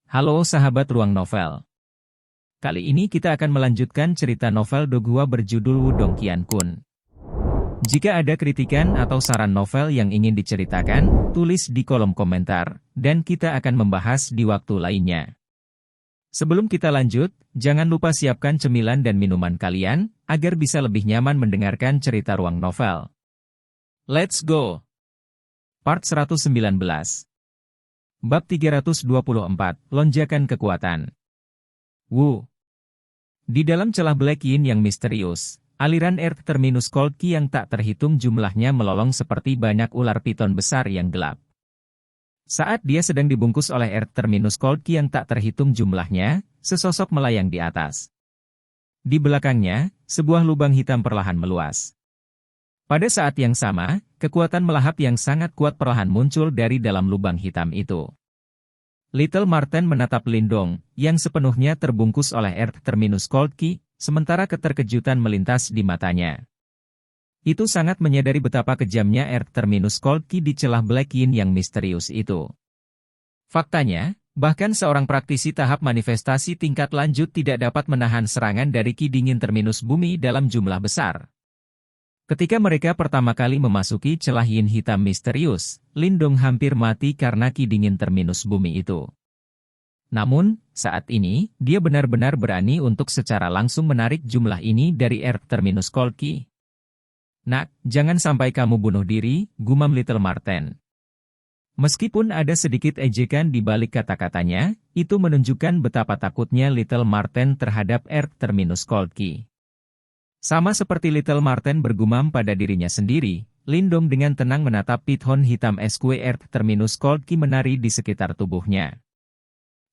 Halo sahabat Ruang Novel. Kali ini kita akan melanjutkan cerita novel Dogua berjudul Wudong Qiankun. Jika ada kritikan atau saran novel yang ingin diceritakan, tulis di kolom komentar, dan kita akan membahas di waktu lainnya. Sebelum kita lanjut, jangan lupa siapkan cemilan dan minuman kalian, agar bisa lebih nyaman mendengarkan cerita Ruang Novel. Let's go! Part 119. Bab 324, Lonjakan Kekuatan. Wu. Di dalam celah Black Yin yang misterius, aliran Earth Terminus Cold Ki yang tak terhitung jumlahnya melolong seperti banyak ular piton besar yang gelap. Saat dia sedang dibungkus oleh Earth Terminus Cold Ki yang tak terhitung jumlahnya, sesosok melayang di atas. Di belakangnya, sebuah lubang hitam perlahan meluas. Pada saat yang sama, kekuatan melahap yang sangat kuat perlahan muncul dari dalam lubang hitam itu. Little Marten menatap Lindong, yang sepenuhnya terbungkus oleh Earth Terminus Cold Ki, sementara keterkejutan melintas di matanya. Itu sangat menyadari betapa kejamnya Earth Terminus Cold Ki di celah Black Yin yang misterius itu. Faktanya, bahkan seorang praktisi tahap manifestasi tingkat lanjut tidak dapat menahan serangan dari Ki dingin Terminus Bumi dalam jumlah besar. Ketika mereka pertama kali memasuki celah yin hitam misterius, Lindong hampir mati karena Ki dingin Terminus Bumi itu. Namun, saat ini, dia benar-benar berani untuk secara langsung menarik jumlah ini dari Earth Terminus Cold Ki. Nak, jangan sampai kamu bunuh diri, gumam Little Marten. Meskipun ada sedikit ejekan di balik kata-katanya, itu menunjukkan betapa takutnya Little Marten terhadap Earth Terminus Cold Ki. Sama seperti Little Marten bergumam pada dirinya sendiri, Lindong dengan tenang menatap pithon hitam SQ Earth Terminus Cold Ki menari di sekitar tubuhnya.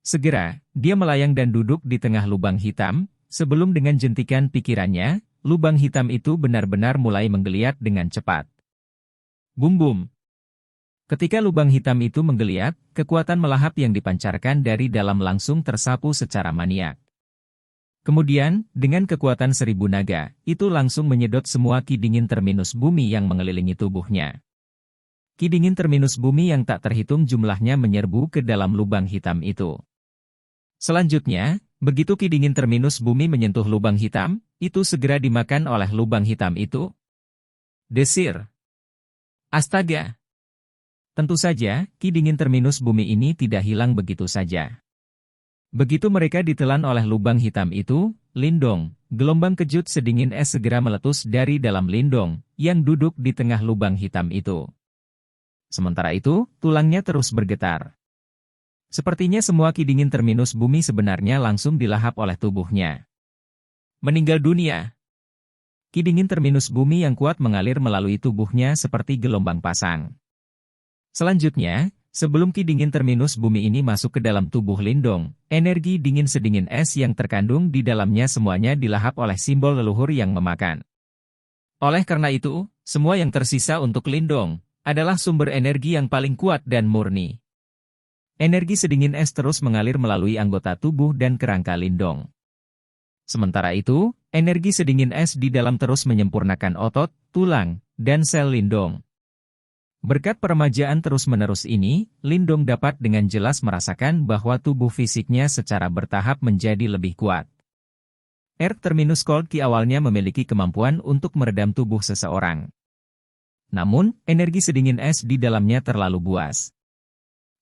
Segera, dia melayang dan duduk di tengah lubang hitam, sebelum dengan jentikan pikirannya, lubang hitam itu benar-benar mulai menggeliat dengan cepat. Bum-bum. Ketika lubang hitam itu menggeliat, kekuatan melahap yang dipancarkan dari dalam langsung tersapu secara maniak. Kemudian, dengan kekuatan 1000 naga, itu langsung menyedot semua Ki dingin Terminus Bumi yang mengelilingi tubuhnya. Ki dingin Terminus Bumi yang tak terhitung jumlahnya menyerbu ke dalam lubang hitam itu. Selanjutnya, begitu Ki dingin Terminus Bumi menyentuh lubang hitam, itu segera dimakan oleh lubang hitam itu. Desir. Astaga. Tentu saja, Ki dingin Terminus Bumi ini tidak hilang begitu saja. Begitu mereka ditelan oleh lubang hitam itu, Lindong, gelombang kejut sedingin es segera meletus dari dalam Lindong, yang duduk di tengah lubang hitam itu. Sementara itu, tulangnya terus bergetar. Sepertinya semua Ki dingin Terminus Bumi sebenarnya langsung dilahap oleh tubuhnya. Meninggal dunia. Ki dingin Terminus Bumi yang kuat mengalir melalui tubuhnya seperti gelombang pasang. Selanjutnya, sebelum Ki dingin Terminus Bumi ini masuk ke dalam tubuh Lindong, energi dingin sedingin es yang terkandung di dalamnya semuanya dilahap oleh simbol leluhur yang memakan. Oleh karena itu, semua yang tersisa untuk Lindong adalah sumber energi yang paling kuat dan murni. Energi sedingin es terus mengalir melalui anggota tubuh dan kerangka Lindong. Sementara itu, energi sedingin es di dalam terus menyempurnakan otot, tulang, dan sel Lindong. Berkat peremajaan terus-menerus ini, Lindong dapat dengan jelas merasakan bahwa tubuh fisiknya secara bertahap menjadi lebih kuat. Earth Terminus Cold Ki awalnya memiliki kemampuan untuk meredam tubuh seseorang. Namun, energi sedingin es di dalamnya terlalu buas.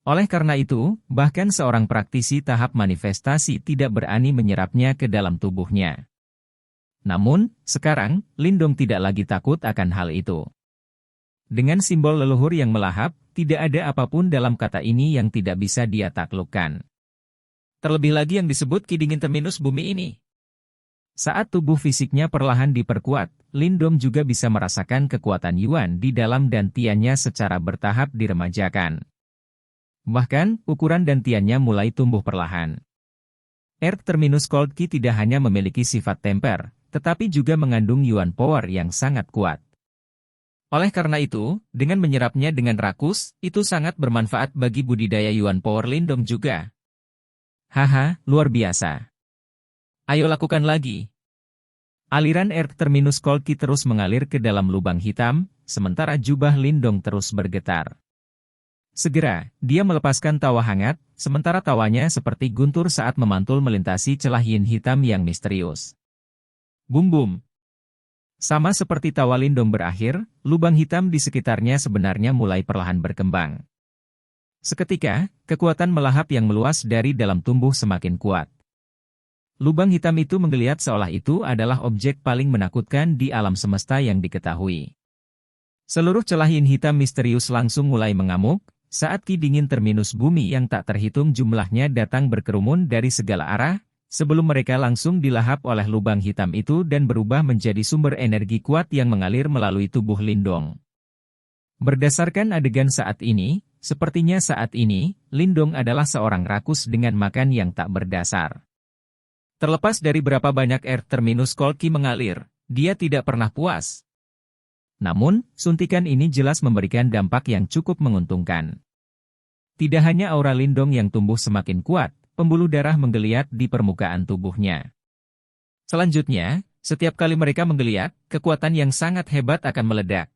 Oleh karena itu, bahkan seorang praktisi tahap manifestasi tidak berani menyerapnya ke dalam tubuhnya. Namun, sekarang, Lindong tidak lagi takut akan hal itu. Dengan simbol leluhur yang melahap, tidak ada apapun dalam kata ini yang tidak bisa dia taklukkan. Terlebih lagi yang disebut Ki dingin Terminus Bumi ini. Saat tubuh fisiknya perlahan diperkuat, Lindong juga bisa merasakan kekuatan Yuan di dalam dantiannya secara bertahap diremajakan. Bahkan, ukuran dantiannya mulai tumbuh perlahan. Earth Terminus Cold Ki tidak hanya memiliki sifat temper, tetapi juga mengandung Yuan Power yang sangat kuat. Oleh karena itu, dengan menyerapnya dengan rakus, itu sangat bermanfaat bagi budidaya Yuan Power Lindong juga. Haha, luar biasa. Ayo lakukan lagi. Aliran Earth Terminus Cold Ki terus mengalir ke dalam lubang hitam, sementara jubah Lindong terus bergetar. Segera, dia melepaskan tawa hangat, sementara tawanya seperti guntur saat memantul melintasi celah yin hitam yang misterius. Bum-bum. Sama seperti tawa Lindong berakhir, lubang hitam di sekitarnya sebenarnya mulai perlahan berkembang. Seketika, kekuatan melahap yang meluas dari dalam tubuh semakin kuat. Lubang hitam itu menggeliat seolah itu adalah objek paling menakutkan di alam semesta yang diketahui. Seluruh celah yin hitam misterius langsung mulai mengamuk, saat ki dingin terminus bumi yang tak terhitung jumlahnya datang berkerumun dari segala arah, sebelum mereka langsung dilahap oleh lubang hitam itu dan berubah menjadi sumber energi kuat yang mengalir melalui tubuh Lindong. Berdasarkan adegan saat ini, sepertinya saat ini, Lindong adalah seorang rakus dengan makan yang tak berdasar. Terlepas dari berapa banyak air terminus cold ki mengalir, dia tidak pernah puas. Namun, suntikan ini jelas memberikan dampak yang cukup menguntungkan. Tidak hanya aura Lindong yang tumbuh semakin kuat, pembuluh darah menggeliat di permukaan tubuhnya. Selanjutnya, setiap kali mereka menggeliat, kekuatan yang sangat hebat akan meledak.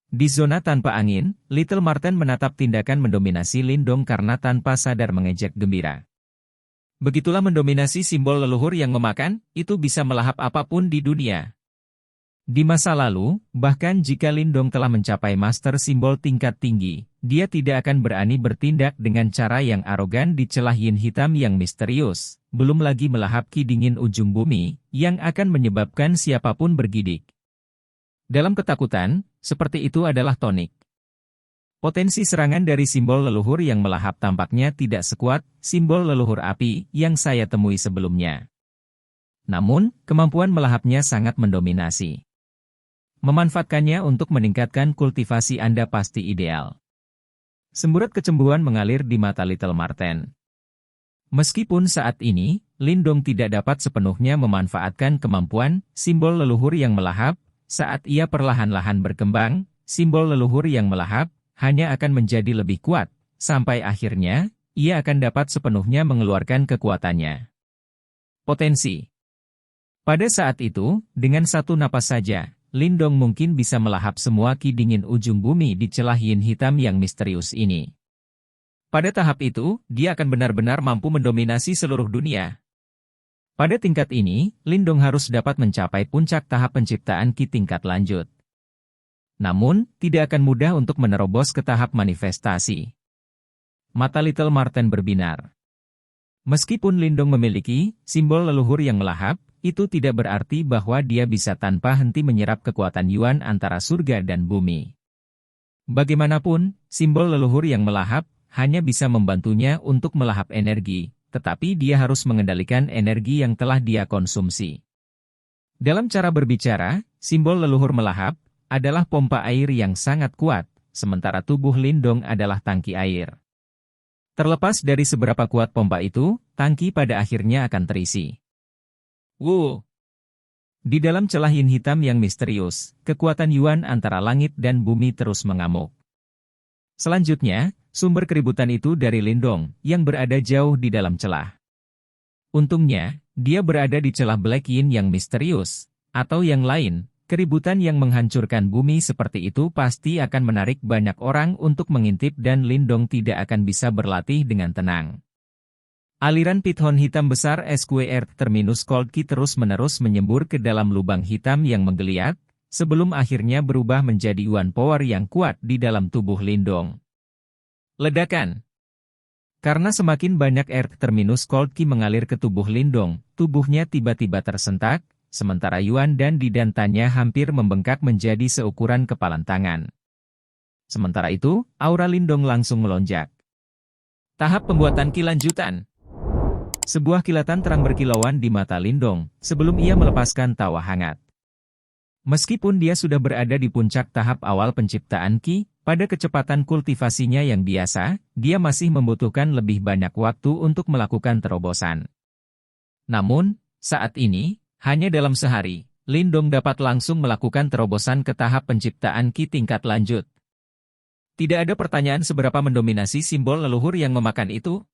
Di zona tanpa angin, Little Marten menatap tindakan mendominasi Lindong karena tanpa sadar mengejek gembira. Begitulah mendominasi simbol leluhur yang memakan, itu bisa melahap apapun di dunia. Di masa lalu, bahkan jika Lindong telah mencapai master simbol tingkat tinggi, dia tidak akan berani bertindak dengan cara yang arogan di celah yin hitam yang misterius, belum lagi melahap ki dingin ujung bumi, yang akan menyebabkan siapapun bergidik. Dalam ketakutan, seperti itu adalah tonik. Potensi serangan dari simbol leluhur yang melahap tampaknya tidak sekuat simbol leluhur api yang saya temui sebelumnya. Namun, kemampuan melahapnya sangat mendominasi. Memanfaatkannya untuk meningkatkan kultivasi Anda pasti ideal. Semburat kecemburuan mengalir di mata Little Marten. Meskipun saat ini, Lindong tidak dapat sepenuhnya memanfaatkan kemampuan simbol leluhur yang melahap, saat ia perlahan-lahan berkembang, simbol leluhur yang melahap hanya akan menjadi lebih kuat, sampai akhirnya, ia akan dapat sepenuhnya mengeluarkan kekuatannya. Potensi. Pada saat itu, dengan satu napas saja, Lindong mungkin bisa melahap semua ki dingin ujung bumi di celah yin hitam yang misterius ini. Pada tahap itu, dia akan benar-benar mampu mendominasi seluruh dunia. Pada tingkat ini, Lindong harus dapat mencapai puncak tahap penciptaan ki tingkat lanjut. Namun, tidak akan mudah untuk menerobos ke tahap manifestasi. Mata Little Marten berbinar. Meskipun Lindong memiliki simbol leluhur yang melahap, itu tidak berarti bahwa dia bisa tanpa henti menyerap kekuatan Yuan antara surga dan bumi. Bagaimanapun, simbol leluhur yang melahap hanya bisa membantunya untuk melahap energi, tetapi dia harus mengendalikan energi yang telah dia konsumsi. Dalam cara berbicara, simbol leluhur melahap adalah pompa air yang sangat kuat, sementara tubuh Lindong adalah tangki air. Terlepas dari seberapa kuat pompa itu, tangki pada akhirnya akan terisi. Di dalam celah yin hitam yang misterius, kekuatan Yuan antara langit dan bumi terus mengamuk. Selanjutnya, sumber keributan itu dari Lindong, yang berada jauh di dalam celah. Untungnya, dia berada di celah Black Yin yang misterius, atau yang lain, keributan yang menghancurkan bumi seperti itu pasti akan menarik banyak orang untuk mengintip dan Lindong tidak akan bisa berlatih dengan tenang. Aliran pithon hitam besar SQR terminus cold ki terus-menerus menyembur ke dalam lubang hitam yang menggeliat, sebelum akhirnya berubah menjadi Yuan power yang kuat di dalam tubuh Lindong. Ledakan. Karena semakin banyak air terminus cold ki mengalir ke tubuh Lindong, tubuhnya tiba-tiba tersentak, sementara Yuan dan didantannya hampir membengkak menjadi seukuran kepalan tangan. Sementara itu, aura Lindong langsung melonjak. Tahap pembuatan ki lanjutan. Sebuah kilatan terang berkilauan di mata Lindong, sebelum ia melepaskan tawa hangat. Meskipun dia sudah berada di puncak tahap awal penciptaan ki, pada kecepatan kultivasinya yang biasa, dia masih membutuhkan lebih banyak waktu untuk melakukan terobosan. Namun, saat ini, hanya dalam sehari, Lindong dapat langsung melakukan terobosan ke tahap penciptaan ki tingkat lanjut. Tidak ada pertanyaan seberapa mendominasi simbol leluhur yang memakan itu.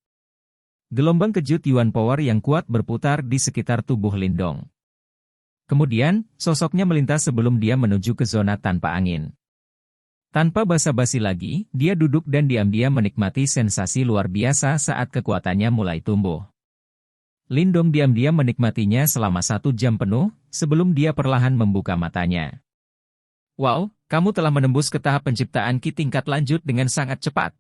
Gelombang kejut Yuan power yang kuat berputar di sekitar tubuh Lindong. Kemudian, sosoknya melintas sebelum dia menuju ke zona tanpa angin. Tanpa basa-basi lagi, dia duduk dan diam-diam menikmati sensasi luar biasa saat kekuatannya mulai tumbuh. Lindong diam-diam menikmatinya selama 1 jam penuh, sebelum dia perlahan membuka matanya. Wow, kamu telah menembus ke tahap penciptaan Ki tingkat lanjut dengan sangat cepat.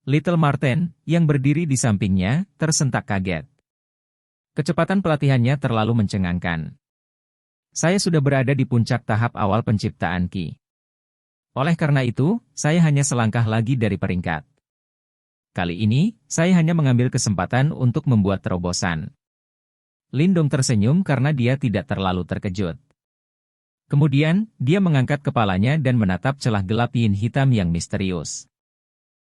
Little Marten, yang berdiri di sampingnya, tersentak kaget. Kecepatan pelatihannya terlalu mencengangkan. Saya sudah berada di puncak tahap awal penciptaan Ki. Oleh karena itu, saya hanya selangkah lagi dari peringkat. Kali ini, saya hanya mengambil kesempatan untuk membuat terobosan. Lindong tersenyum karena dia tidak terlalu terkejut. Kemudian, dia mengangkat kepalanya dan menatap celah gelap yin hitam yang misterius.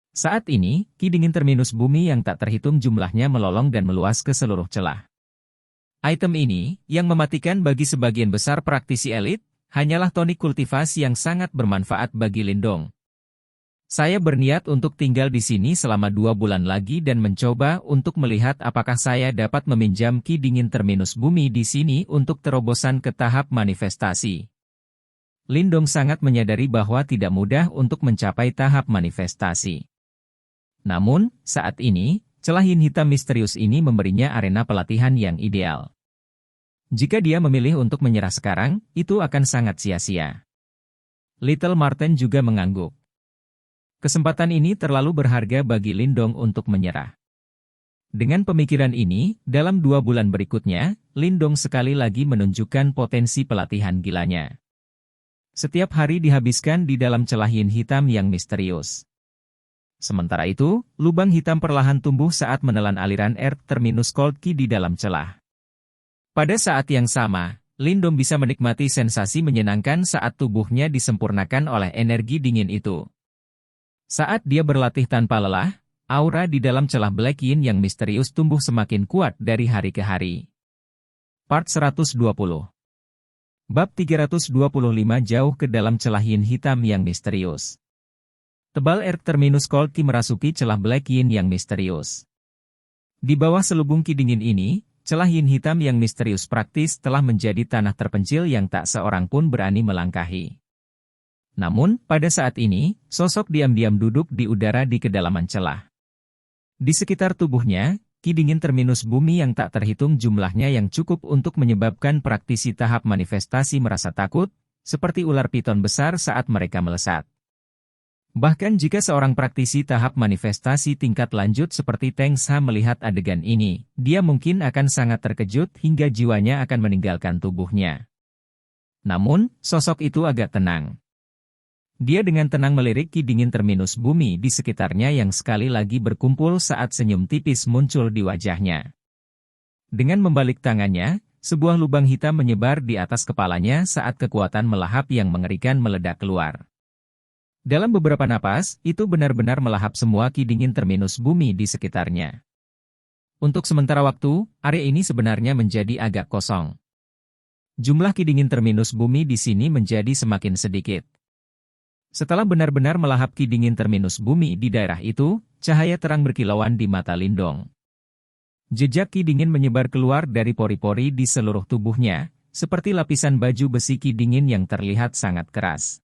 Saat ini, ki dingin terminus bumi yang tak terhitung jumlahnya melolong dan meluas ke seluruh celah. Item ini, yang mematikan bagi sebagian besar praktisi elit, hanyalah tonik kultivasi yang sangat bermanfaat bagi Lindong. Saya berniat untuk tinggal di sini selama 2 bulan lagi dan mencoba untuk melihat apakah saya dapat meminjam ki dingin terminus bumi di sini untuk terobosan ke tahap manifestasi. Lindong sangat menyadari bahwa tidak mudah untuk mencapai tahap manifestasi. Namun, saat ini, celah yin hitam misterius ini memberinya arena pelatihan yang ideal. Jika dia memilih untuk menyerah sekarang, itu akan sangat sia-sia. Little Marten juga mengangguk. Kesempatan ini terlalu berharga bagi Lindong untuk menyerah. Dengan pemikiran ini, dalam 2 bulan berikutnya, Lindong sekali lagi menunjukkan potensi pelatihan gilanya. Setiap hari dihabiskan di dalam celah yin hitam yang misterius. Sementara itu, lubang hitam perlahan tumbuh saat menelan aliran Earth terminus cold ki di dalam celah. Pada saat yang sama, Lindong bisa menikmati sensasi menyenangkan saat tubuhnya disempurnakan oleh energi dingin itu. Saat dia berlatih tanpa lelah, aura di dalam celah Black Yin yang misterius tumbuh semakin kuat dari hari ke hari. Part 120. Bab 325 jauh ke dalam celah yin hitam yang misterius. Tebal Earth terminus cold ki merasuki celah Black Yin yang misterius. Di bawah selubung ki dingin ini, celah yin hitam yang misterius praktis telah menjadi tanah terpencil yang tak seorang pun berani melangkahi. Namun, pada saat ini, sosok diam-diam duduk di udara di kedalaman celah. Di sekitar tubuhnya, ki dingin terminus bumi yang tak terhitung jumlahnya yang cukup untuk menyebabkan praktisi tahap manifestasi merasa takut, seperti ular piton besar saat mereka melesat. Bahkan jika seorang praktisi tahap manifestasi tingkat lanjut seperti Teng Sa melihat adegan ini, dia mungkin akan sangat terkejut hingga jiwanya akan meninggalkan tubuhnya. Namun, sosok itu agak tenang. Dia dengan tenang melirik ki dingin terminus bumi di sekitarnya yang sekali lagi berkumpul saat senyum tipis muncul di wajahnya. Dengan membalik tangannya, sebuah lubang hitam menyebar di atas kepalanya saat kekuatan melahap yang mengerikan meledak keluar. Dalam beberapa napas, itu benar-benar melahap semua ki dingin terminus bumi di sekitarnya. Untuk sementara waktu, area ini sebenarnya menjadi agak kosong. Jumlah ki dingin terminus bumi di sini menjadi semakin sedikit. Setelah benar-benar melahap ki dingin terminus bumi di daerah itu, cahaya terang berkilauan di mata Lindong. Jejak ki dingin menyebar keluar dari pori-pori di seluruh tubuhnya, seperti lapisan baju besi ki dingin yang terlihat sangat keras.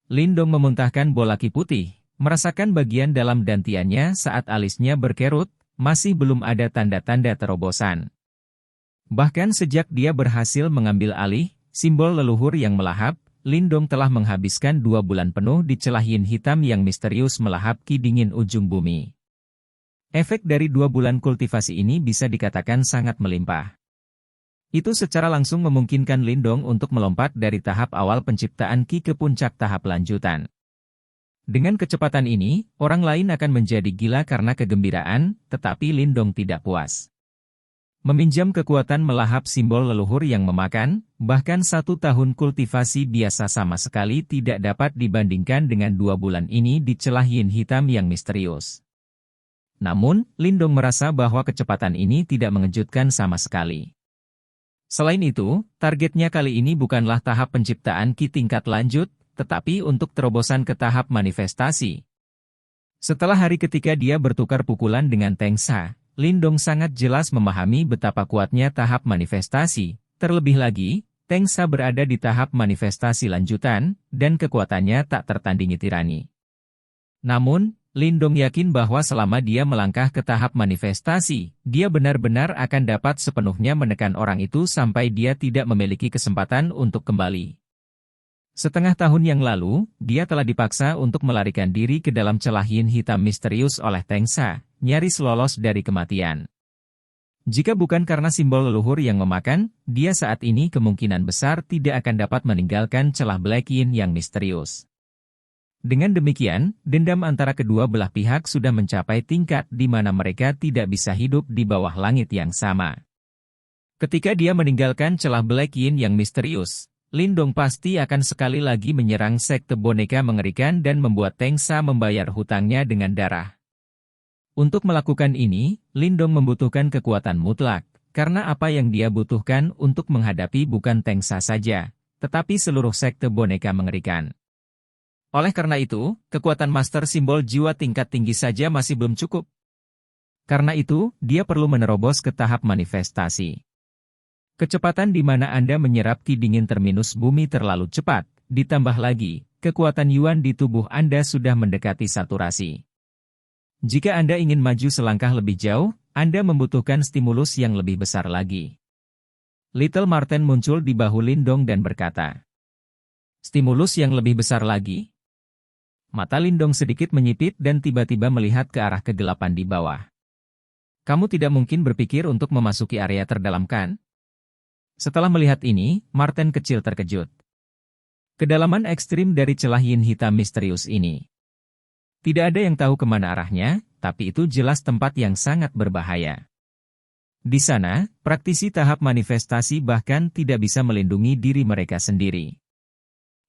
Lindong memuntahkan bola ki putih, merasakan bagian dalam dantiannya saat alisnya berkerut, masih belum ada tanda-tanda terobosan. Bahkan sejak dia berhasil mengambil alih, simbol leluhur yang melahap, Lindong telah menghabiskan 2 bulan penuh di celah yin hitam yang misterius melahap ki dingin ujung bumi. Efek dari 2 bulan kultivasi ini bisa dikatakan sangat melimpah. Itu secara langsung memungkinkan Lindong untuk melompat dari tahap awal penciptaan ki ke puncak tahap lanjutan. Dengan kecepatan ini, orang lain akan menjadi gila karena kegembiraan, tetapi Lindong tidak puas. Meminjam kekuatan melahap simbol leluhur yang memakan, bahkan 1 tahun kultivasi biasa sama sekali tidak dapat dibandingkan dengan 2 bulan ini di celah yin hitam yang misterius. Namun, Lindong merasa bahwa kecepatan ini tidak mengejutkan sama sekali. Selain itu, targetnya kali ini bukanlah tahap penciptaan ki tingkat lanjut, tetapi untuk terobosan ke tahap manifestasi. Setelah hari ketika dia bertukar pukulan dengan Teng Sa, Lindong sangat jelas memahami betapa kuatnya tahap manifestasi. Terlebih lagi, Tengsa berada di tahap manifestasi lanjutan, dan kekuatannya tak tertandingi tirani. Namun, Lindong yakin bahwa selama dia melangkah ke tahap manifestasi, dia benar-benar akan dapat sepenuhnya menekan orang itu sampai dia tidak memiliki kesempatan untuk kembali. Setengah tahun yang lalu, dia telah dipaksa untuk melarikan diri ke dalam celah yin hitam misterius oleh Tengsa, nyaris lolos dari kematian. Jika bukan karena simbol leluhur yang memakan, dia saat ini kemungkinan besar tidak akan dapat meninggalkan celah Black Yin yang misterius. Dengan demikian, dendam antara kedua belah pihak sudah mencapai tingkat di mana mereka tidak bisa hidup di bawah langit yang sama. Ketika dia meninggalkan celah Black Yin yang misterius, Lindong pasti akan sekali lagi menyerang sekte boneka mengerikan dan membuat Tengsa membayar hutangnya dengan darah. Untuk melakukan ini, Lindong membutuhkan kekuatan mutlak, karena apa yang dia butuhkan untuk menghadapi bukan Tengsa saja, tetapi seluruh sekte boneka mengerikan. Oleh karena itu, kekuatan master simbol jiwa tingkat tinggi saja masih belum cukup. Karena itu, dia perlu menerobos ke tahap manifestasi. Kecepatan di mana Anda menyerap ki dingin terminus bumi terlalu cepat, ditambah lagi, kekuatan Yuan di tubuh Anda sudah mendekati saturasi. Jika Anda ingin maju selangkah lebih jauh, Anda membutuhkan stimulus yang lebih besar lagi. Little Marten muncul di bahu Lindong dan berkata, "Stimulus yang lebih besar lagi?" Mata Lindong sedikit menyipit dan tiba-tiba melihat ke arah kegelapan di bawah. "Kamu tidak mungkin berpikir untuk memasuki area terdalam kan?" Setelah melihat ini, Marten kecil terkejut. Kedalaman ekstrim dari celah yin hitam misterius ini. Tidak ada yang tahu kemana arahnya, tapi itu jelas tempat yang sangat berbahaya. Di sana, praktisi tahap manifestasi bahkan tidak bisa melindungi diri mereka sendiri.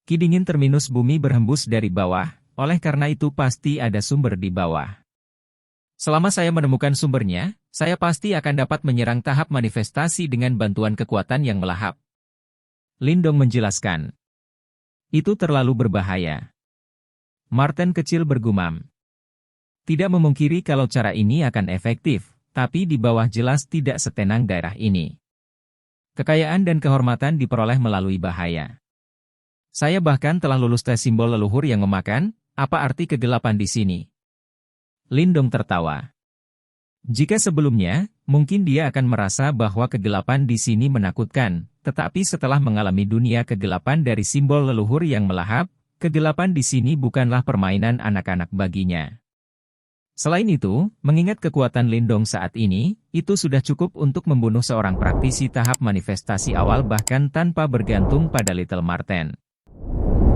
Ki dingin terminus bumi berhembus dari bawah, oleh karena itu pasti ada sumber di bawah. Selama saya menemukan sumbernya, saya pasti akan dapat menyerang tahap manifestasi dengan bantuan kekuatan yang melahap. Lindong menjelaskan. Itu terlalu berbahaya. Marten kecil bergumam. Tidak memungkiri kalau cara ini akan efektif, tapi di bawah jelas tidak setenang daerah ini. Kekayaan dan kehormatan diperoleh melalui bahaya. Saya bahkan telah lulus tes simbol leluhur yang memakan, apa arti kegelapan di sini? Lindong tertawa. Jika sebelumnya, mungkin dia akan merasa bahwa kegelapan di sini menakutkan, tetapi setelah mengalami dunia kegelapan dari simbol leluhur yang melahap, kegelapan di sini bukanlah permainan anak-anak baginya. Selain itu, mengingat kekuatan Lindong saat ini, itu sudah cukup untuk membunuh seorang praktisi tahap manifestasi awal bahkan tanpa bergantung pada Little Marten.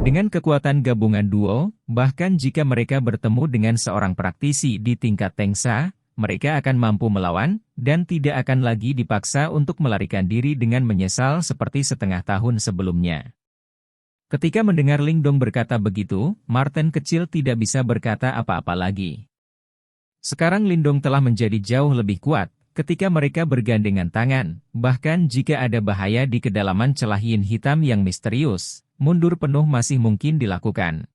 Dengan kekuatan gabungan duo, bahkan jika mereka bertemu dengan seorang praktisi di tingkat Tengsa, mereka akan mampu melawan, dan tidak akan lagi dipaksa untuk melarikan diri dengan menyesal seperti setengah tahun sebelumnya. Ketika mendengar Lindong berkata begitu, Marten kecil tidak bisa berkata apa-apa lagi. Sekarang Lindong telah menjadi jauh lebih kuat, ketika mereka bergandengan tangan, bahkan jika ada bahaya di kedalaman celah yin hitam yang misterius, mundur penuh masih mungkin dilakukan.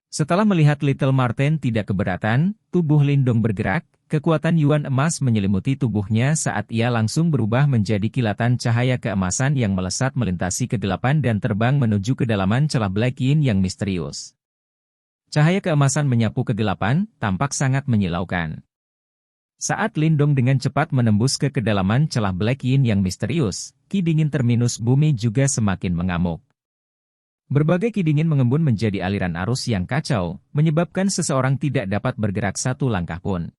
Setelah melihat Little Marten tidak keberatan, tubuh Lindong bergerak, kekuatan Yuan emas menyelimuti tubuhnya saat ia langsung berubah menjadi kilatan cahaya keemasan yang melesat melintasi kegelapan dan terbang menuju kedalaman celah Black Yin yang misterius. Cahaya keemasan menyapu kegelapan, tampak sangat menyilaukan. Saat Lindong dengan cepat menembus ke kedalaman celah Black Yin yang misterius, ki dingin terminus bumi juga semakin mengamuk. Berbagai ki dingin mengembun menjadi aliran arus yang kacau, menyebabkan seseorang tidak dapat bergerak satu langkah pun.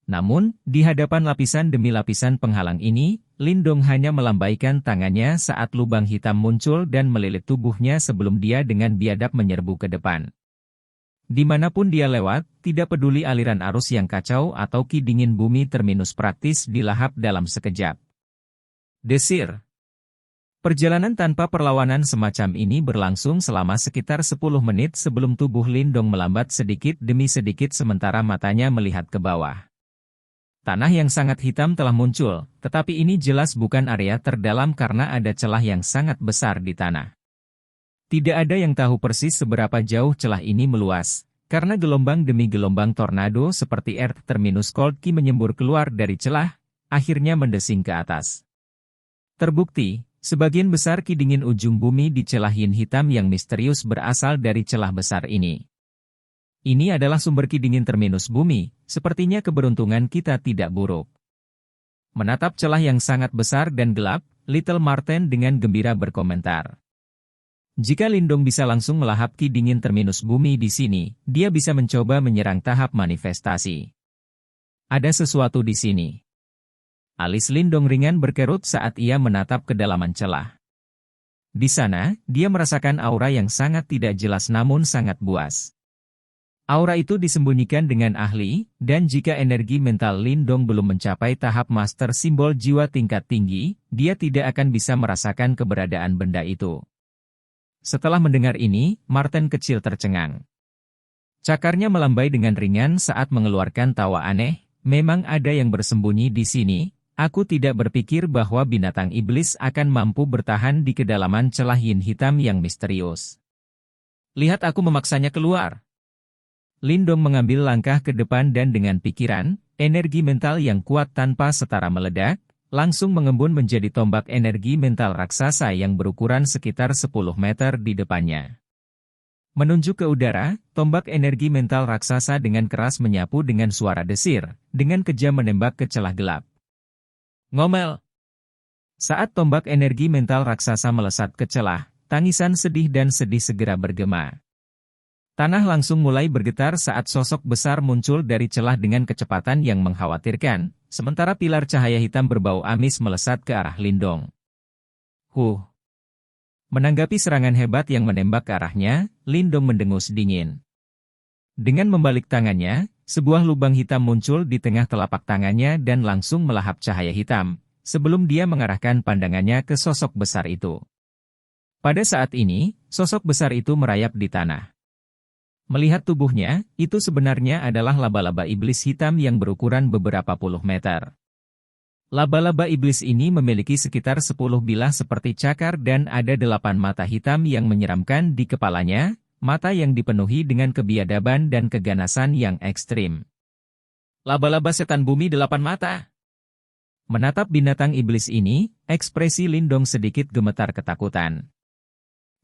Namun, di hadapan lapisan demi lapisan penghalang ini, Lindong hanya melambaikan tangannya saat lubang hitam muncul dan melilit tubuhnya sebelum dia dengan biadab menyerbu ke depan. Dimanapun dia lewat, tidak peduli aliran arus yang kacau atau ki dingin bumi terminus praktis dilahap dalam sekejap. Desir. Perjalanan tanpa perlawanan semacam ini berlangsung selama sekitar 10 menit sebelum tubuh Lindong melambat sedikit demi sedikit sementara matanya melihat ke bawah. Tanah yang sangat hitam telah muncul, tetapi ini jelas bukan area terdalam karena ada celah yang sangat besar di tanah. Tidak ada yang tahu persis seberapa jauh celah ini meluas, karena gelombang demi gelombang tornado seperti Earth Terminus Cold Key menyembur keluar dari celah, akhirnya mendesing ke atas. Terbukti, Sebagian besar ki dingin ujung bumi di celah yin hitam yang misterius berasal dari celah besar ini. Ini adalah sumber ki dingin terminus bumi, sepertinya keberuntungan kita tidak buruk. Menatap celah yang sangat besar dan gelap, Little Marten dengan gembira berkomentar. Jika Lindong bisa langsung melahap ki dingin terminus bumi di sini, dia bisa mencoba menyerang tahap manifestasi. Ada sesuatu di sini. Alis Lindong ringan berkerut saat ia menatap kedalaman celah. Di sana, dia merasakan aura yang sangat tidak jelas namun sangat buas. Aura itu disembunyikan dengan ahli, dan jika energi mental Lindong belum mencapai tahap master simbol jiwa tingkat tinggi, dia tidak akan bisa merasakan keberadaan benda itu. Setelah mendengar ini, Marten kecil tercengang. Cakarnya melambai dengan ringan saat mengeluarkan tawa aneh, memang ada yang bersembunyi di sini, aku tidak berpikir bahwa binatang iblis akan mampu bertahan di kedalaman celah yin hitam yang misterius. Lihat aku memaksanya keluar. Lindong mengambil langkah ke depan dan dengan pikiran, energi mental yang kuat tanpa setara meledak, langsung mengembun menjadi tombak energi mental raksasa yang berukuran sekitar 10 meter di depannya. Menunjuk ke udara, tombak energi mental raksasa dengan keras menyapu dengan suara desir, dengan kejam menembak ke celah gelap. Ngomel! Saat tombak energi mental raksasa melesat ke celah, tangisan sedih dan sedih segera bergema. Tanah langsung mulai bergetar saat sosok besar muncul dari celah dengan kecepatan yang mengkhawatirkan, sementara pilar cahaya hitam berbau amis melesat ke arah Lindong. Menanggapi serangan hebat yang menembak ke arahnya, Lindong mendengus dingin. Dengan membalik tangannya, sebuah lubang hitam muncul di tengah telapak tangannya dan langsung melahap cahaya hitam, sebelum dia mengarahkan pandangannya ke sosok besar itu. Pada saat ini, sosok besar itu merayap di tanah. Melihat tubuhnya, itu sebenarnya adalah laba-laba iblis hitam yang berukuran beberapa puluh meter. Laba-laba iblis ini memiliki sekitar 10 bilah seperti cakar dan ada 8 mata hitam yang menyeramkan di kepalanya, mata yang dipenuhi dengan kebiadaban dan keganasan yang ekstrim. Laba-laba setan bumi 8 mata. Menatap binatang iblis ini, ekspresi Lindong sedikit gemetar ketakutan.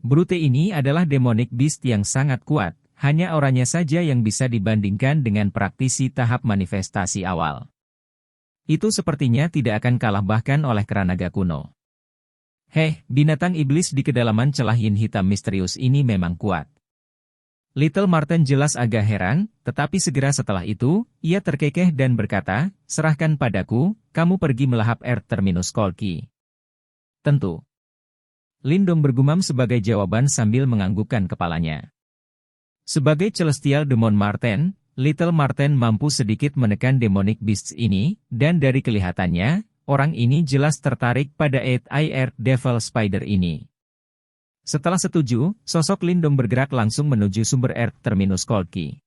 Brute ini adalah demonic beast yang sangat kuat. Hanya auranya saja yang bisa dibandingkan dengan praktisi tahap manifestasi awal. Itu sepertinya tidak akan kalah bahkan oleh Keranaga kuno. Binatang iblis di kedalaman celah yin hitam misterius ini memang kuat. Little Marten jelas agak heran, tetapi segera setelah itu, ia terkekeh dan berkata, serahkan padaku, kamu pergi melahap Earth Terminus Cold Key. Tentu. Lindong bergumam sebagai jawaban sambil menganggukkan kepalanya. Sebagai Celestial Demon Marten, Little Marten mampu sedikit menekan demonic beasts ini, dan dari kelihatannya, orang ini jelas tertarik pada 8-Eye Earth Devil Spider ini. Setelah setuju, sosok Lindong bergerak langsung menuju sumber Earth Terminus Cold Key.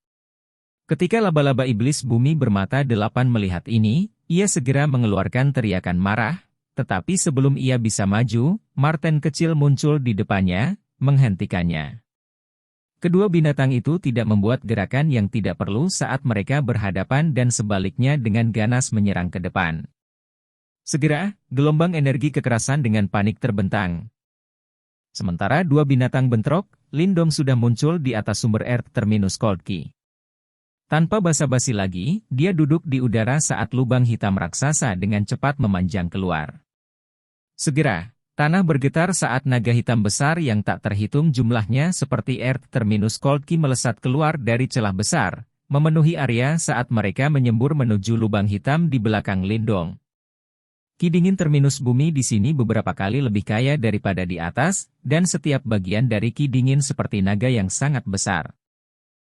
Ketika laba-laba iblis bumi bermata 8 melihat ini, ia segera mengeluarkan teriakan marah, tetapi sebelum ia bisa maju, Marten kecil muncul di depannya, menghentikannya. Kedua binatang itu tidak membuat gerakan yang tidak perlu saat mereka berhadapan dan sebaliknya dengan ganas menyerang ke depan. Segera, gelombang energi kekerasan dengan panik terbentang. Sementara dua binatang bentrok, Lindong sudah muncul di atas sumber Earth Terminus Cold Key. Tanpa basa-basi lagi, dia duduk di udara saat lubang hitam raksasa dengan cepat memanjang keluar. Segera, tanah bergetar saat naga hitam besar yang tak terhitung jumlahnya seperti Earth Terminus Cold Key melesat keluar dari celah besar, memenuhi area saat mereka menyembur menuju lubang hitam di belakang Lindong. Ki dingin terminus bumi di sini beberapa kali lebih kaya daripada di atas, dan setiap bagian dari ki dingin seperti naga yang sangat besar.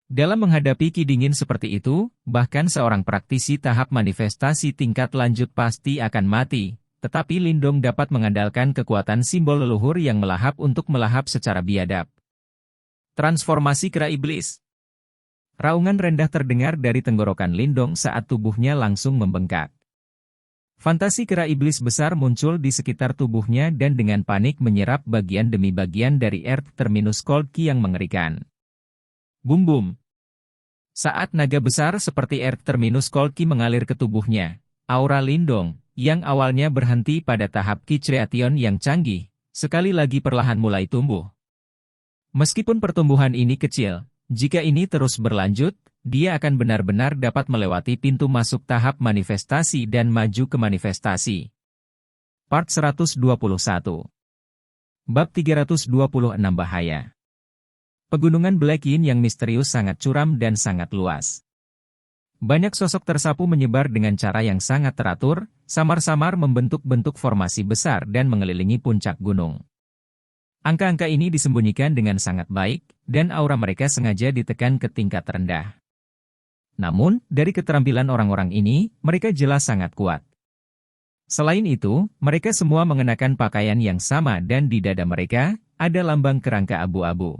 Dalam menghadapi ki dingin seperti itu, bahkan seorang praktisi tahap manifestasi tingkat lanjut pasti akan mati. Tetapi Lindong dapat mengandalkan kekuatan simbol leluhur yang melahap untuk melahap secara biadab. Transformasi kera iblis. Raungan rendah terdengar dari tenggorokan Lindong saat tubuhnya langsung membengkak. Fantasi kera iblis besar muncul di sekitar tubuhnya dan dengan panik menyerap bagian demi bagian dari Earth Terminus Cold Key yang mengerikan. Bum-bum. Saat naga besar seperti Earth Terminus Cold Key mengalir ke tubuhnya, aura Lindong, yang awalnya berhenti pada tahap Kicreation yang canggih, sekali lagi perlahan mulai tumbuh. Meskipun pertumbuhan ini kecil, jika ini terus berlanjut, dia akan benar-benar dapat melewati pintu masuk tahap manifestasi dan maju ke manifestasi. Part 121. Bab 326 Bahaya. Pegunungan Black Yin yang misterius sangat curam dan sangat luas. Banyak sosok tersapu menyebar dengan cara yang sangat teratur, samar-samar membentuk bentuk formasi besar dan mengelilingi puncak gunung. Angka-angka ini disembunyikan dengan sangat baik, dan aura mereka sengaja ditekan ke tingkat rendah. Namun, dari keterampilan orang-orang ini, mereka jelas sangat kuat. Selain itu, mereka semua mengenakan pakaian yang sama dan di dada mereka, ada lambang kerangka abu-abu.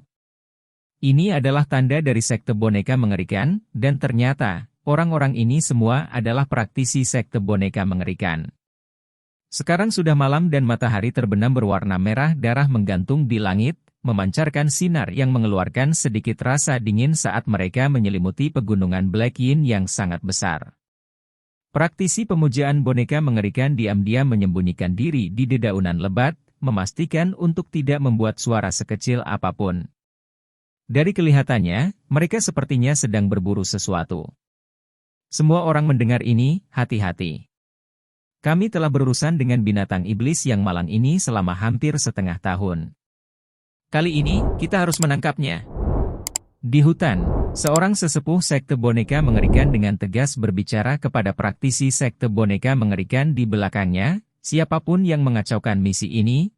Ini adalah tanda dari sekte boneka mengerikan, dan ternyata, orang-orang ini semua adalah praktisi sekte boneka mengerikan. Sekarang sudah malam dan matahari terbenam berwarna merah darah menggantung di langit, memancarkan sinar yang mengeluarkan sedikit rasa dingin saat mereka menyelimuti pegunungan Black Yin yang sangat besar. Praktisi pemujaan boneka mengerikan diam-diam menyembunyikan diri di dedaunan lebat, memastikan untuk tidak membuat suara sekecil apapun. Dari kelihatannya, mereka sepertinya sedang berburu sesuatu. Semua orang mendengar ini, hati-hati. Kami telah berurusan dengan binatang iblis yang malang ini selama hampir setengah tahun. Kali ini, kita harus menangkapnya. Di hutan, seorang sesepuh sekte boneka mengerikan dengan tegas berbicara kepada praktisi sekte boneka mengerikan di belakangnya, siapapun yang mengacaukan misi ini,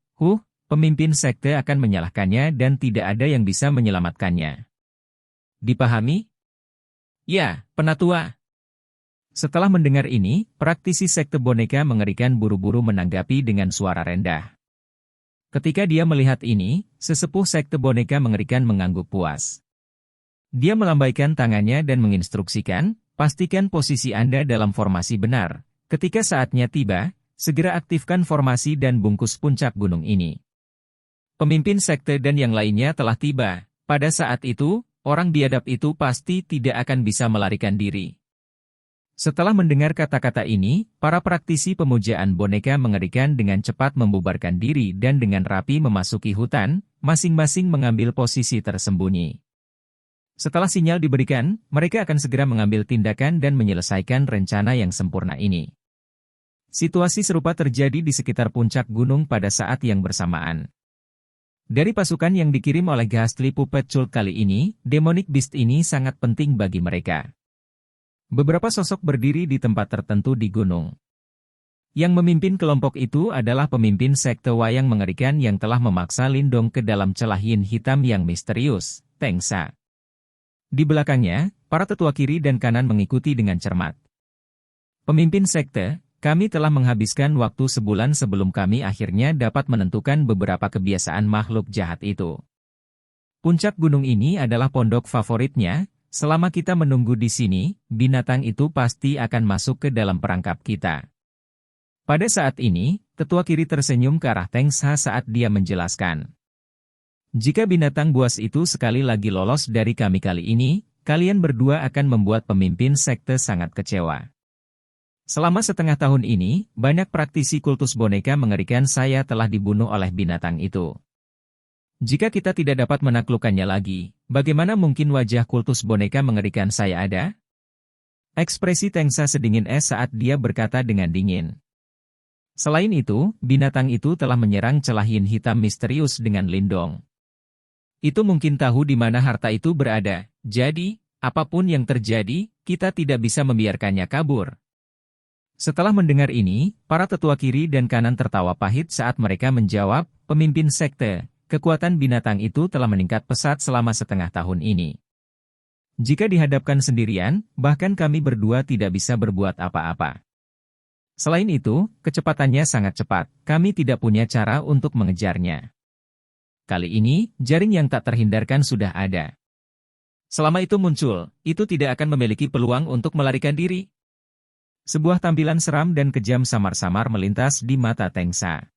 pemimpin sekte akan menyalahkannya dan tidak ada yang bisa menyelamatkannya. Dipahami? Ya, penatua. Setelah mendengar ini, praktisi sekte boneka mengerikan buru-buru menanggapi dengan suara rendah. Ketika dia melihat ini, sesepuh sekte boneka mengerikan mengangguk puas. Dia melambaikan tangannya dan menginstruksikan, pastikan posisi Anda dalam formasi benar. Ketika saatnya tiba, segera aktifkan formasi dan bungkus puncak gunung ini. Pemimpin sekte dan yang lainnya telah tiba. Pada saat itu, orang biadab itu pasti tidak akan bisa melarikan diri. Setelah mendengar kata-kata ini, para praktisi pemujaan boneka mengerikan dengan cepat membubarkan diri dan dengan rapi memasuki hutan, masing-masing mengambil posisi tersembunyi. Setelah sinyal diberikan, mereka akan segera mengambil tindakan dan menyelesaikan rencana yang sempurna ini. Situasi serupa terjadi di sekitar puncak gunung pada saat yang bersamaan. Dari pasukan yang dikirim oleh Ghastly Puppet Cult kali ini, Demonic Beast ini sangat penting bagi mereka. Beberapa sosok berdiri di tempat tertentu di gunung. Yang memimpin kelompok itu adalah pemimpin sekte wayang mengerikan yang telah memaksa Lindong ke dalam celah yin hitam yang misterius, Tengsa. Di belakangnya, para tetua kiri dan kanan mengikuti dengan cermat. Pemimpin sekte, kami telah menghabiskan waktu sebulan sebelum kami akhirnya dapat menentukan beberapa kebiasaan makhluk jahat itu. Puncak gunung ini adalah pondok favoritnya, selama kita menunggu di sini, binatang itu pasti akan masuk ke dalam perangkap kita. Pada saat ini, tetua kiri tersenyum ke arah Tengsa saat dia menjelaskan. Jika binatang buas itu sekali lagi lolos dari kami kali ini, kalian berdua akan membuat pemimpin sekte sangat kecewa. Selama setengah tahun ini, banyak praktisi kultus boneka mengerikan saya telah dibunuh oleh binatang itu. Jika kita tidak dapat menaklukkannya lagi, bagaimana mungkin wajah kultus boneka mengerikan saya ada? Ekspresi Tengsa sedingin es saat dia berkata dengan dingin. Selain itu, binatang itu telah menyerang celah yin hitam misterius dengan Lindong. Itu mungkin tahu di mana harta itu berada, jadi, apapun yang terjadi, kita tidak bisa membiarkannya kabur. Setelah mendengar ini, para tetua kiri dan kanan tertawa pahit saat mereka menjawab, pemimpin sekte, kekuatan binatang itu telah meningkat pesat selama setengah tahun ini. Jika dihadapkan sendirian, bahkan kami berdua tidak bisa berbuat apa-apa. Selain itu, kecepatannya sangat cepat, kami tidak punya cara untuk mengejarnya. Kali ini, jaring yang tak terhindarkan sudah ada. Selama itu muncul, itu tidak akan memiliki peluang untuk melarikan diri. Sebuah tampilan seram dan kejam samar-samar melintas di mata Tengsa.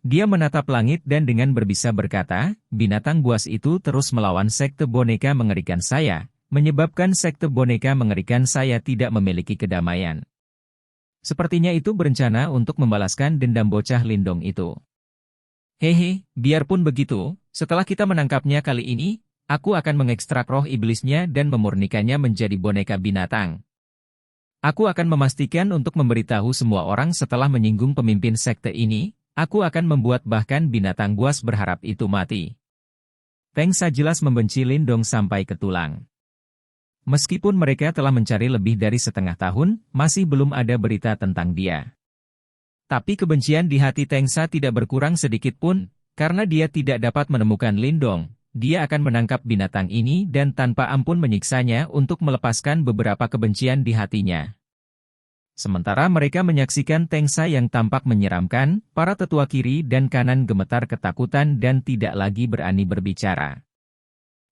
Dia menatap langit dan dengan berbisa berkata, binatang buas itu terus melawan sekte boneka mengerikan saya, menyebabkan sekte boneka mengerikan saya tidak memiliki kedamaian. Sepertinya itu berencana untuk membalaskan dendam bocah Lindong itu. Hehe, biarpun begitu, setelah kita menangkapnya kali ini, aku akan mengekstrak roh iblisnya dan memurnikannya menjadi boneka binatang. Aku akan memastikan untuk memberitahu semua orang setelah menyinggung pemimpin sekte ini, aku akan membuat bahkan binatang buas berharap itu mati. Tengsa jelas membenci Lindong sampai ke tulang. Meskipun mereka telah mencari lebih dari setengah tahun, masih belum ada berita tentang dia. Tapi kebencian di hati Tengsa tidak berkurang sedikit pun, karena dia tidak dapat menemukan Lindong. Dia akan menangkap binatang ini dan tanpa ampun menyiksanya untuk melepaskan beberapa kebencian di hatinya. Sementara mereka menyaksikan Tengsa yang tampak menyeramkan, para tetua kiri dan kanan gemetar ketakutan dan tidak lagi berani berbicara.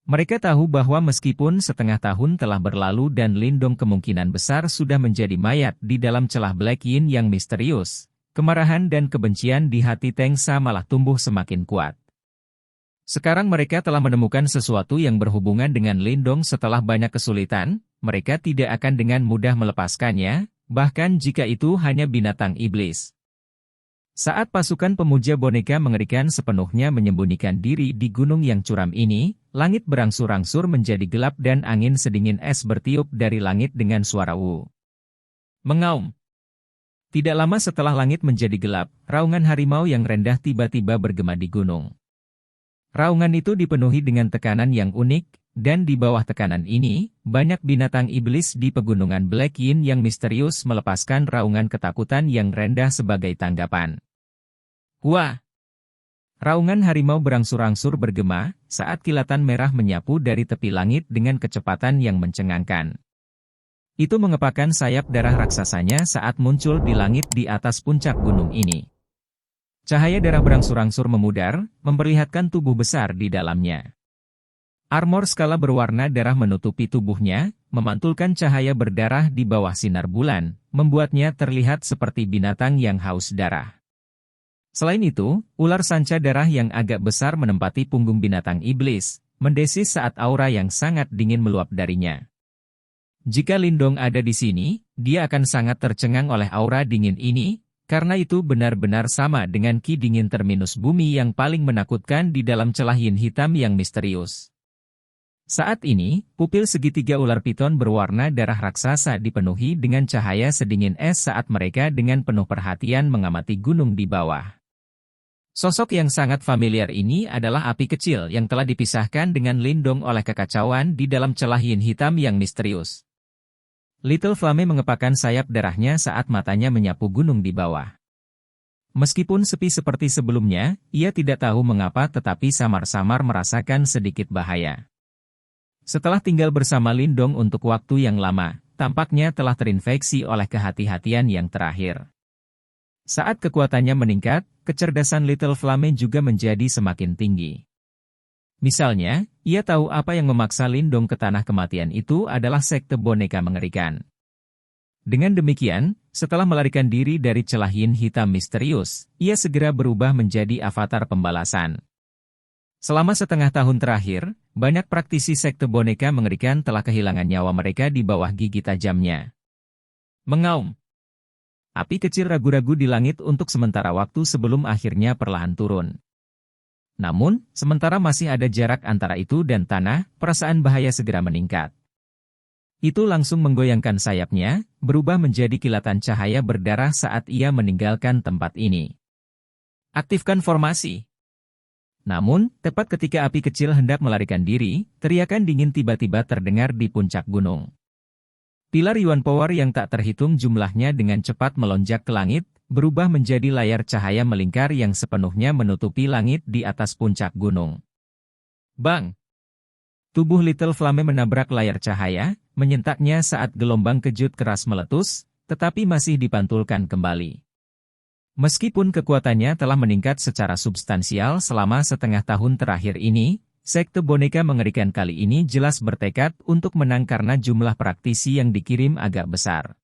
Mereka tahu bahwa meskipun setengah tahun telah berlalu dan Lindong kemungkinan besar sudah menjadi mayat di dalam celah Black Yin yang misterius, kemarahan dan kebencian di hati Tengsa malah tumbuh semakin kuat. Sekarang mereka telah menemukan sesuatu yang berhubungan dengan Lindong setelah banyak kesulitan, mereka tidak akan dengan mudah melepaskannya, bahkan jika itu hanya binatang iblis. Saat pasukan pemuja boneka mengerikan sepenuhnya menyembunyikan diri di gunung yang curam ini, langit berangsur-angsur menjadi gelap dan angin sedingin es bertiup dari langit dengan suara wu. Mengaum. Tidak lama setelah langit menjadi gelap, raungan harimau yang rendah tiba-tiba bergema di gunung. Raungan itu dipenuhi dengan tekanan yang unik, dan di bawah tekanan ini, banyak binatang iblis di pegunungan Black Yin yang misterius melepaskan raungan ketakutan yang rendah sebagai tanggapan. Wah! Raungan harimau berangsur-angsur bergema, saat kilatan merah menyapu dari tepi langit dengan kecepatan yang mencengangkan. Itu mengepakkan sayap darah raksasanya saat muncul di langit di atas puncak gunung ini. Cahaya darah berangsur-angsur memudar, memperlihatkan tubuh besar di dalamnya. Armor skala berwarna darah menutupi tubuhnya, memantulkan cahaya berdarah di bawah sinar bulan, membuatnya terlihat seperti binatang yang haus darah. Selain itu, ular sanca darah yang agak besar menempati punggung binatang iblis, mendesis saat aura yang sangat dingin meluap darinya. Jika Lindong ada di sini, dia akan sangat tercengang oleh aura dingin ini, karena itu benar-benar sama dengan ki dingin terminus bumi yang paling menakutkan di dalam celah yin hitam yang misterius. Saat ini, pupil segitiga ular piton berwarna darah raksasa dipenuhi dengan cahaya sedingin es saat mereka dengan penuh perhatian mengamati gunung di bawah. Sosok yang sangat familiar ini adalah api kecil yang telah dipisahkan dengan Lindong oleh kekacauan di dalam celah yin hitam yang misterius. Little Flame mengepakkan sayap darahnya saat matanya menyapu gunung di bawah. Meskipun sepi seperti sebelumnya, ia tidak tahu mengapa tetapi samar-samar merasakan sedikit bahaya. Setelah tinggal bersama Lindong untuk waktu yang lama, tampaknya telah terinfeksi oleh kehati-hatian yang terakhir. Saat kekuatannya meningkat, kecerdasan Little Flame juga menjadi semakin tinggi. Misalnya, ia tahu apa yang memaksa Lindong ke tanah kematian itu adalah sekte boneka mengerikan. Dengan demikian, setelah melarikan diri dari celah yin hitam misterius, ia segera berubah menjadi avatar pembalasan. Selama setengah tahun terakhir, banyak praktisi sekte boneka mengerikan telah kehilangan nyawa mereka di bawah gigi tajamnya. Mengaum. Api kecil ragu-ragu di langit untuk sementara waktu sebelum akhirnya perlahan turun. Namun, sementara masih ada jarak antara itu dan tanah, perasaan bahaya segera meningkat. Itu langsung menggoyangkan sayapnya, berubah menjadi kilatan cahaya berdarah saat ia meninggalkan tempat ini. Aktifkan formasi. Namun, tepat ketika api kecil hendak melarikan diri, teriakan dingin tiba-tiba terdengar di puncak gunung. Pilar Yuan Power yang tak terhitung jumlahnya dengan cepat melonjak ke langit, berubah menjadi layar cahaya melingkar yang sepenuhnya menutupi langit di atas puncak gunung. Bang! Tubuh Little Flame menabrak layar cahaya, menyentaknya saat gelombang kejut keras meletus, tetapi masih dipantulkan kembali. Meskipun kekuatannya telah meningkat secara substansial selama setengah tahun terakhir ini, sekte boneka mengerikan kali ini jelas bertekad untuk menang karena jumlah praktisi yang dikirim agak besar.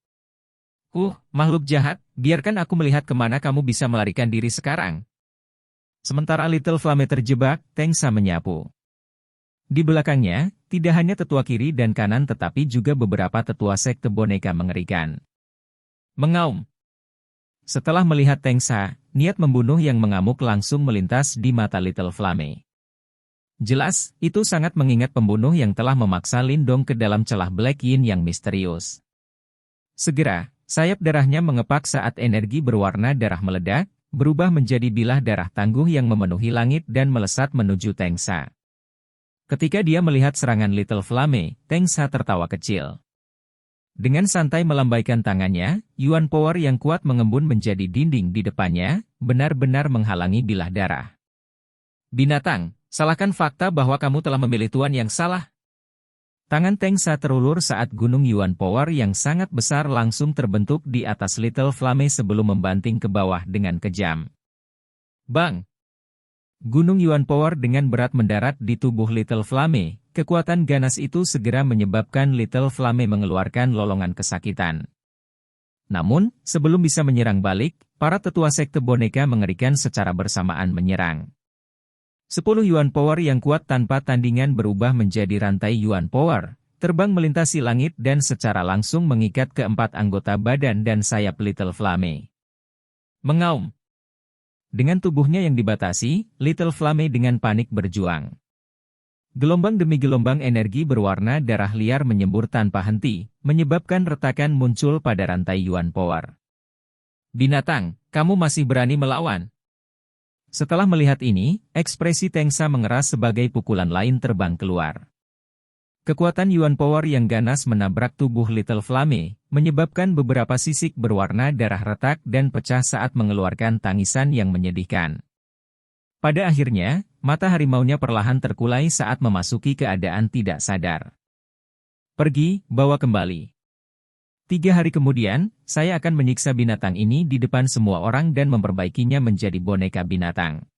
Makhluk jahat, biarkan aku melihat kemana kamu bisa melarikan diri sekarang. Sementara Little Flame terjebak, Tengsa menyapu. Di belakangnya, tidak hanya tetua kiri dan kanan tetapi juga beberapa tetua sekte boneka mengerikan. Mengaum. Setelah melihat Tengsa, niat membunuh yang mengamuk langsung melintas di mata Little Flame. Jelas, itu sangat mengingat pembunuh yang telah memaksa Lindong ke dalam celah Black Yin yang misterius. Segera, sayap darahnya mengepak saat energi berwarna darah meledak, berubah menjadi bilah darah tangguh yang memenuhi langit dan melesat menuju Tengsa. Ketika dia melihat serangan Little Flame, Tengsa tertawa kecil. Dengan santai melambaikan tangannya, Yuan Power yang kuat mengembun menjadi dinding di depannya, benar-benar menghalangi bilah darah. Binatang, salahkan fakta bahwa kamu telah memilih tuan yang salah. Tangan Tengsa terulur saat gunung Yuan Power yang sangat besar langsung terbentuk di atas Little Flame sebelum membanting ke bawah dengan kejam. Bang! Gunung Yuan Power dengan berat mendarat di tubuh Little Flame. Kekuatan ganas itu segera menyebabkan Little Flame mengeluarkan lolongan kesakitan. Namun, sebelum bisa menyerang balik, para tetua sekte boneka mengerikan secara bersamaan menyerang. 10 Yuan Power yang kuat tanpa tandingan berubah menjadi rantai Yuan Power, terbang melintasi langit dan secara langsung mengikat keempat anggota badan dan sayap Little Flame. Mengaum. Dengan tubuhnya yang dibatasi, Little Flame dengan panik berjuang. Gelombang demi gelombang energi berwarna darah liar menyembur tanpa henti, menyebabkan retakan muncul pada rantai Yuan Power. Binatang, kamu masih berani melawan? Setelah melihat ini, ekspresi Tengsa mengeras sebagai pukulan lain terbang keluar. Kekuatan Yuan Power yang ganas menabrak tubuh Little Flame, menyebabkan beberapa sisik berwarna darah retak dan pecah saat mengeluarkan tangisan yang menyedihkan. Pada akhirnya, mata harimaunya perlahan terkulai saat memasuki keadaan tidak sadar. Pergi, bawa kembali. 3 hari kemudian, saya akan menyiksa binatang ini di depan semua orang dan memperbaikinya menjadi boneka binatang.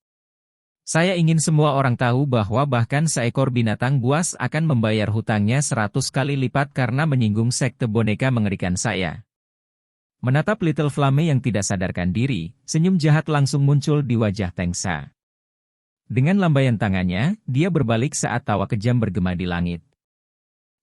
Saya ingin semua orang tahu bahwa bahkan seekor binatang buas akan membayar hutangnya 100 kali lipat karena menyinggung sekte boneka mengerikan saya. Menatap Little Flame yang tidak sadarkan diri, senyum jahat langsung muncul di wajah Tengsa. Dengan lambaian tangannya, dia berbalik saat tawa kejam bergema di langit.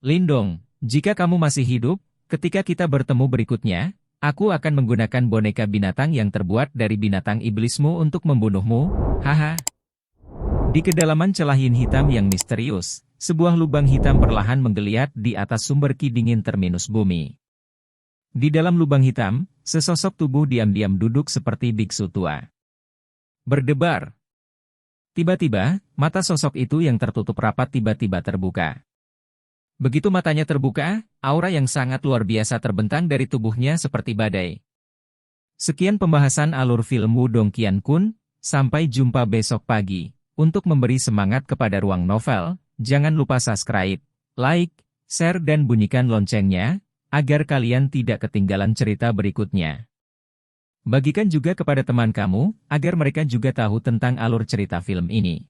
Lindong, jika kamu masih hidup, ketika kita bertemu berikutnya, aku akan menggunakan boneka binatang yang terbuat dari binatang iblismu untuk membunuhmu, haha. Di kedalaman celah yin hitam yang misterius, sebuah lubang hitam perlahan menggeliat di atas sumber ki dingin terminus bumi. Di dalam lubang hitam, sesosok tubuh diam-diam duduk seperti biksu tua. Berdebar. Tiba-tiba, mata sosok itu yang tertutup rapat tiba-tiba terbuka. Begitu matanya terbuka, aura yang sangat luar biasa terbentang dari tubuhnya seperti badai. Sekian pembahasan alur film Wudong Qiankun, sampai jumpa besok pagi. Untuk memberi semangat kepada Ruang Novel, jangan lupa subscribe, like, share dan bunyikan loncengnya, agar kalian tidak ketinggalan cerita berikutnya. Bagikan juga kepada teman kamu, agar mereka juga tahu tentang alur cerita film ini.